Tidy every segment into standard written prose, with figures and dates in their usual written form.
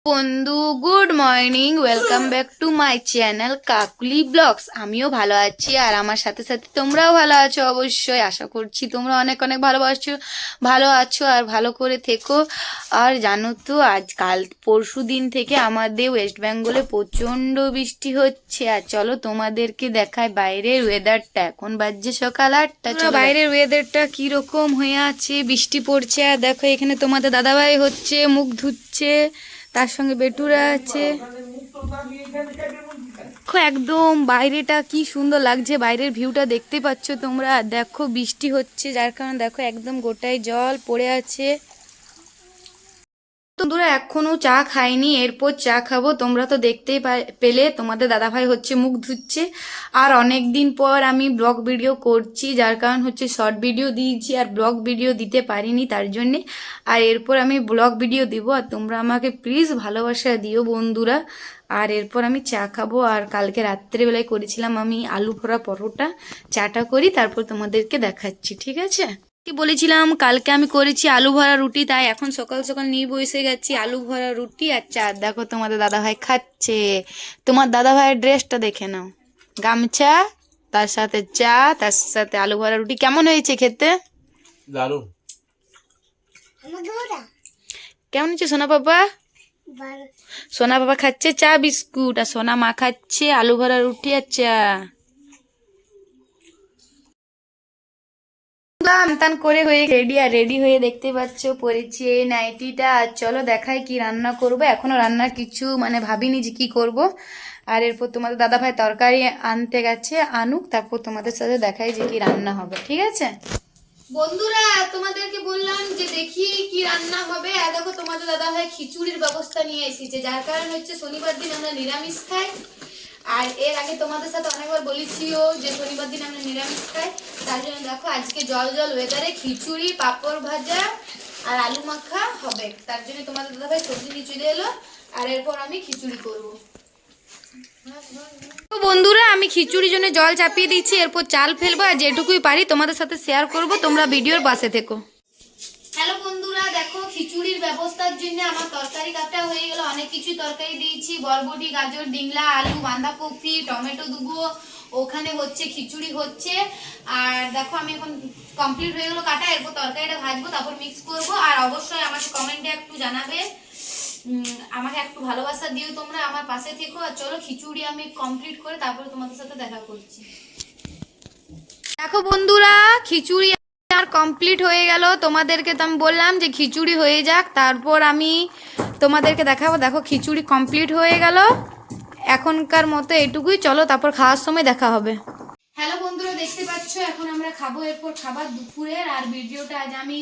বন্ধু good morning, welcome back to my channel Kakuli blogs. আমিও ভালো আছি আর আমার সাথে সাথে তোমরাও ভালো আছো অবশ্যই। আশা করছি তোমরা অনেক অনেক ভালো আছো আর ভালো করে থেকো। আর জানো তো আজ কাল পরশু দিন থেকে আমাদের ওয়েস্ট বেঙ্গলে প্রচণ্ড বৃষ্টি হচ্ছে। আর চলো তোমাদেরকে দেখায় বাইরের ওয়েদারটা। এখন বাজছে সকাল 8টা। চলো বাইরের ওয়েদারটা কিরকম হয়ে আছে, বৃষ্টি পড়ছে। আর দেখো এখানে তোমাদের দাদাভাই হচ্ছে মুখ ধুচ্ছে, তার সঙ্গে বেটুরা আছে। দেখো একদম বাইরেটা কি সুন্দর লাগছে, বাইরের ভিউটা দেখতে পাচ্ছ তোমরা। দেখো বৃষ্টি হচ্ছে যার কারণে দেখো একদম গোটায় জল পড়ে আছে। তোমরা এখনো চা খাইনি, এরপর চা খাবো। তোমরা তো দেখতেই পেলে তোমাদের দাদাভাই হচ্ছে মুখ ধুচ্ছে। আর অনেক দিন পর আমি ব্লগ ভিডিও করছি, যার কারণ হচ্ছে শর্ট ভিডিও দিয়েছি আর ব্লগ ভিডিও দিতে পারিনি তার জন্যে। আর এরপর আমি ব্লগ ভিডিও দিব, আর তোমরা আমাকে প্লিজ ভালোবাসা দিও বন্ধুরা। আর এরপর আমি চা খাবো। আর কালকে রাত্রেবেলায় করেছিলাম আমি আলু ভরা পরোটা। চাটা করি তারপর তোমাদেরকে দেখাচ্ছি, ঠিক আছে? কি বলেছিলাম, কালকে আমি করেছি আলু ভরা রুটি, তাই এখন সকাল সকাল নিয়ে বসে গেছি আলু ভরা রুটি আর চা। দেখো তোমাদের দাদাভাই খাচ্ছে। তোমার দাদাভাইয়ের ড্রেসটা দেখে নাও, গামছা, তার সাথে চা, তার সাথে আলু ভরা রুটি। কেমন হয়েছে খেতে? দারুণ। কেমন হচ্ছে সোনা বাবা? সোনা বাবা খাচ্ছে চা বিস্কুট, আর সোনা মা খাচ্ছে আলু ভরা রুটি আর চা। স্নান করে হয়ে রেডি হয়ে দেখতে পাচ্ছ পরেছি এই নাইটিটা। আর চলো দেখাই কি রান্না করব। এখনো রান্নার কিছু ভাবিনি যে কি করব। আর এরপর তোমাদের দাদাভাই তরকারি আনতে গেছে, আনুক, তারপর তোমাদের সাথে দেখাই যে কি রান্না হবে, ঠিক আছে বন্ধুরা? তোমাদেরকে বললাম যে দেখি কি রান্না হবে। আর দেখো তোমাদের দাদাভাই খিচুড়ির ব্যবস্থা নিয়ে এসেছে, যার কারণ হচ্ছে শনিবার দিন আমরা নিরামিষ খাই। আর এর আগে তোমাদের সাথে অনেকবার বলেছিও যে শনিবার দিন আমরা নিরামিষ খাই। তার জন্য দেখো আজকে জল জল ওয়েদারে খিচুড়ি, পাঁপড় ভাজা আর আলু মাখা হবে। তার জন্য তোমাদের দাদাভাই সবজি নিয়ে চলে এলো। আর এরপর আমি খিচুড়ি করব। তো বন্ধুরা আমি খিচুড়ির জন্য জল চাপিয়ে দিচ্ছি, এরপর চাল ফেলবো। আর যেটুকুই পারি তোমাদের সাথে শেয়ার করব, তোমরা ভিডিওর পাশে থেকো। হ্যালো বন্ধুরা, দেখো খিচুড়ির ব্যবস্থার জন্য আমার তরকারি কাটা হয়ে গেল। অনেক কিছু তরকারি দিয়েছি, বরবটি, গাজর, ডিংলা, আলু, বাঁধাকপি, টমেটো দেবো। ওখানে হচ্ছে খিচুড়ি হচ্ছে। আর দেখো আমি এখন কমপ্লিট হয়ে গেলো কাটা। এরপর তরকারিটা ভাজবো, তারপর মিক্স করব। আর অবশ্যই আমাকে কমেন্টে একটু জানাবে, আমাকে একটু ভালোবাসা দিও তোমরা, আমার পাশে থেকো। আর চলো খিচুড়ি আমি কমপ্লিট করে তারপরে তোমাদের সাথে দেখা করছি। দেখো বন্ধুরা খিচুড়ি আর কমপ্লিট হয়ে গেল। তোমাদেরকে তো আমি বললাম যে খিচুড়ি হয়ে যাক, তারপর আমি তোমাদেরকে দেখাবো। দেখো খিচুড়ি কমপ্লিট হয়ে গেল, এখনকার মতো এটুকুই। চলো তারপর খাওয়ার সময় দেখা হবে। হ্যালো বন্ধুরা, দেখতে পাচ্ছ এখন আমরা খাবো, এরপর খাবার দুপুরের। আর ভিডিওটা আজ আমি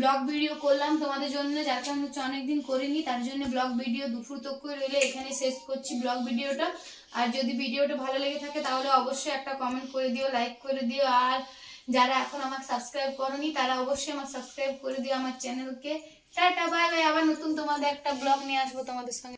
ব্লগ ভিডিও করলাম তোমাদের জন্য, যার কারণ হচ্ছে অনেকদিন করিনি, তার জন্য ব্লগ ভিডিও দুপুর তক রইলে এখানে শেষ করছি ব্লগ ভিডিওটা। আর যদি ভিডিওটা ভালো লেগে থাকে তাহলে অবশ্যই একটা কমেন্ট করে দিও, লাইক করে দিও। আর যারা এখন আমাকে সাবস্ক্রাইব করনি তারা অবশ্যই আমাকে সাবস্ক্রাইব করে দিও আমার চ্যানেলকে। টাটা বাই বাই, আবার নতুন তোমাদের একটা ব্লগ নিয়ে আসবো তোমাদের সঙ্গে।